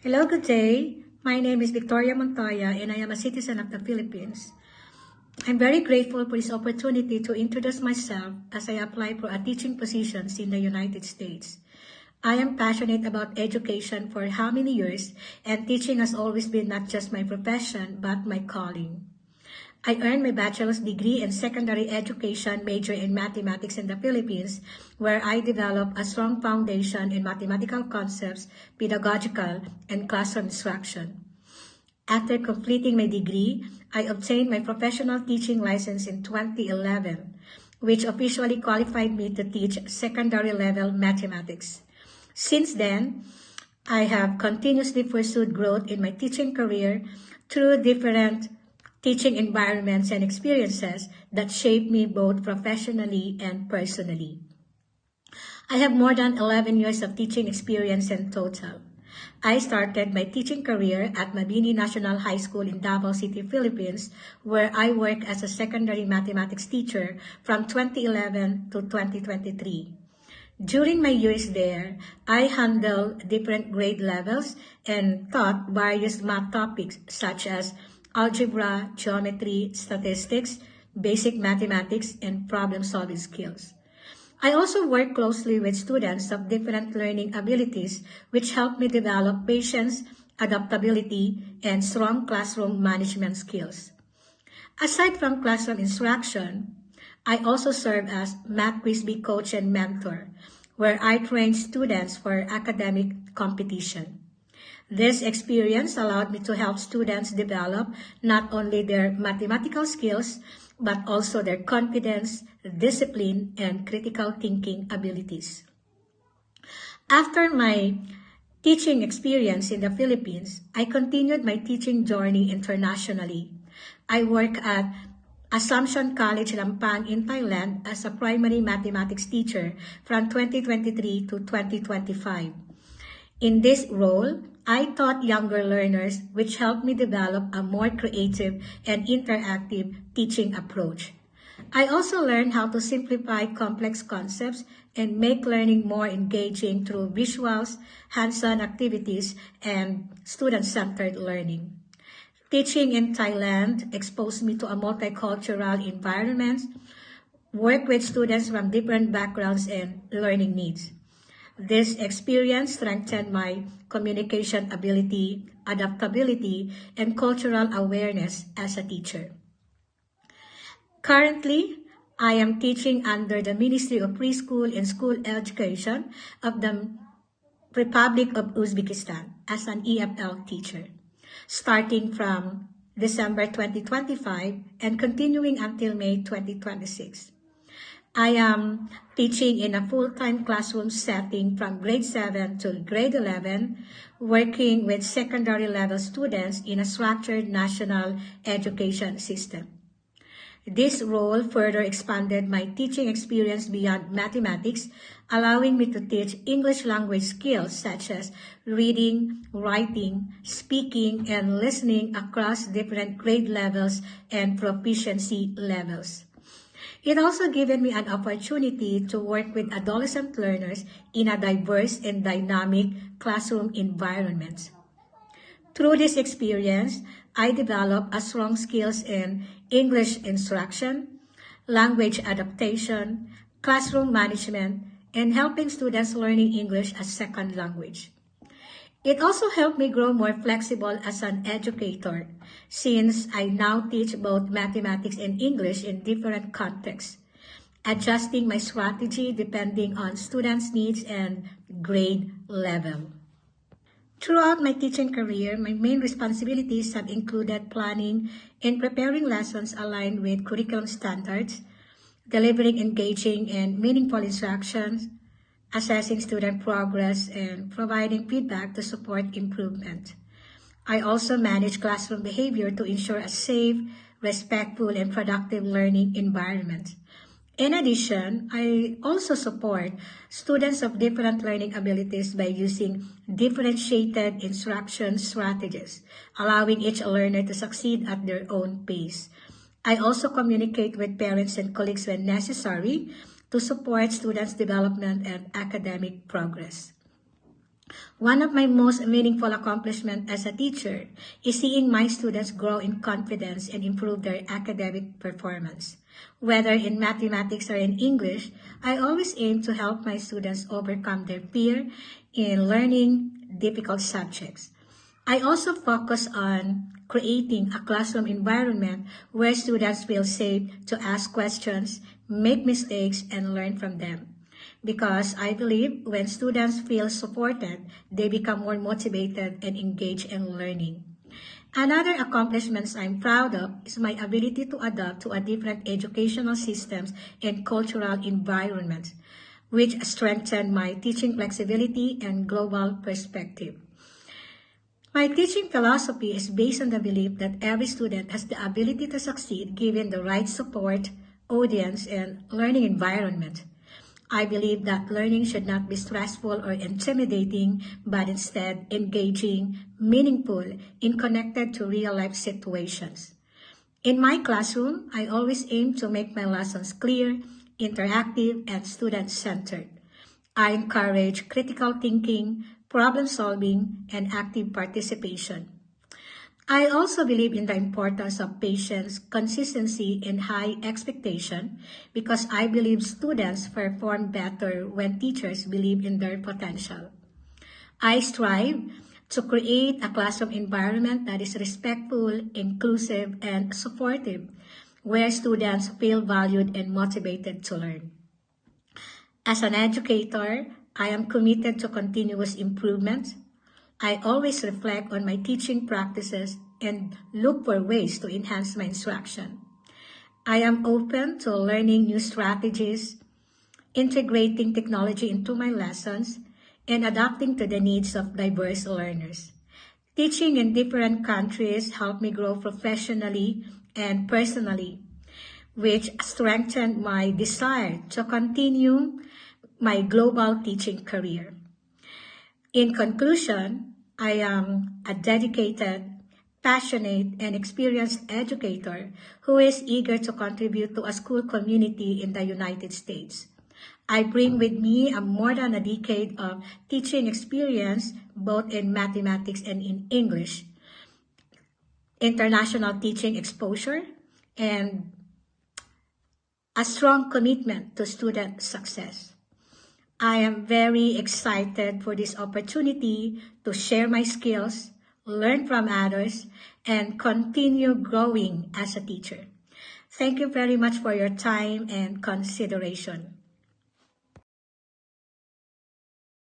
Hello, good day. My name is Victoria Montoya and I am a citizen of the Philippines. I'm very grateful for this opportunity to introduce myself as I apply for a teaching positions in the United States. I am passionate about education for how many years, and teaching has always been not just my profession but my calling. I earned my bachelor's degree in secondary education major in mathematics in the Philippines, where I developed a strong foundation in mathematical concepts, pedagogical, and classroom instruction. After completing my degree, I obtained my professional teaching license in 2011, which officially qualified me to teach secondary level mathematics. Since then, I have continuously pursued growth in my teaching career through different teaching environments and experiences that shaped me both professionally and personally. I have more than 11 years of teaching experience in total. I started my teaching career at Mabini National High School in Davao City, Philippines, where I work as a secondary mathematics teacher from 2011 to 2023. During my years there, I handled different grade levels and taught various math topics such as algebra, geometry, statistics, basic mathematics, and problem-solving skills. I also work closely with students of different learning abilities, which help me develop patience, adaptability, and strong classroom management skills. Aside from classroom instruction, I also serve as Math Quiz-Bee coach and mentor, where I train students for academic competition. This experience allowed me to help students develop not only their mathematical skills, but also their confidence, discipline, and critical thinking abilities. After my teaching experience in the Philippines, I continued my teaching journey internationally. I work at Assumption College Lampang in Thailand as a primary mathematics teacher from 2023 to 2025. In this role, I taught younger learners, which helped me develop a more creative and interactive teaching approach. I also learned how to simplify complex concepts and make learning more engaging through visuals, hands-on activities, and student-centered learning. Teaching in Thailand exposed me to a multicultural environment, work with students from different backgrounds and learning needs. This experience strengthened my communication ability, adaptability, and cultural awareness as a teacher. Currently, I am teaching under the Ministry of Preschool and School Education of the Republic of Uzbekistan as an EFL teacher, starting from December 2025 and continuing until May 2026. I am teaching in a full-time classroom setting from grade 7 to grade 11, working with secondary level students in a structured national education system. This role further expanded my teaching experience beyond mathematics, allowing me to teach English language skills such as reading, writing, speaking, and listening across different grade levels and proficiency levels. It also given me an opportunity to work with adolescent learners in a diverse and dynamic classroom environment. Through this experience, I developed a strong skills in English instruction, language adaptation, classroom management, and helping students learning English as second language. It also helped me grow more flexible as an educator, since I now teach both mathematics and English in different contexts, adjusting my strategy depending on students' needs and grade level. Throughout my teaching career, my main responsibilities have included planning and preparing lessons aligned with curriculum standards, delivering engaging and meaningful instructions, assessing student progress, and providing feedback to support improvement. I also manage classroom behavior to ensure a safe, respectful, and productive learning environment. In addition, I also support students of different learning abilities by using differentiated instruction strategies, allowing each learner to succeed at their own pace. I also communicate with parents and colleagues when necessary to support students' development and academic progress. One of my most meaningful accomplishments as a teacher is seeing my students grow in confidence and improve their academic performance. Whether in mathematics or in English, I always aim to help my students overcome their fear in learning difficult subjects. I also focus on creating a classroom environment where students feel safe to ask questions, make mistakes, and learn from them. Because I believe when students feel supported, they become more motivated and engaged in learning. Another accomplishment I'm proud of is my ability to adapt to a different educational systems and cultural environments, which strengthen my teaching flexibility and global perspective. My teaching philosophy is based on the belief that every student has the ability to succeed given the right support, audience, and learning environment. I believe that learning should not be stressful or intimidating, but instead engaging, meaningful, and connected to real-life situations. In my classroom, I always aim to make my lessons clear, interactive, and student-centered. I encourage critical thinking, problem solving, and active participation. I also believe in the importance of patience, consistency, and high expectation because I believe students perform better when teachers believe in their potential. I strive to create a classroom environment that is respectful, inclusive, and supportive, where students feel valued and motivated to learn. As an educator, I am committed to continuous improvement. I always reflect on my teaching practices and look for ways to enhance my instruction. I am open to learning new strategies, integrating technology into my lessons, and adapting to the needs of diverse learners. Teaching in different countries helped me grow professionally and personally, which strengthened my desire to continue my global teaching career. In conclusion, I am a dedicated, passionate, and experienced educator who is eager to contribute to a school community in the United States. I bring with me more than a decade of teaching experience both in mathematics and in English, international teaching exposure, and a strong commitment to student success. I am very excited for this opportunity to share my skills, learn from others, and continue growing as a teacher. Thank you very much for your time and consideration.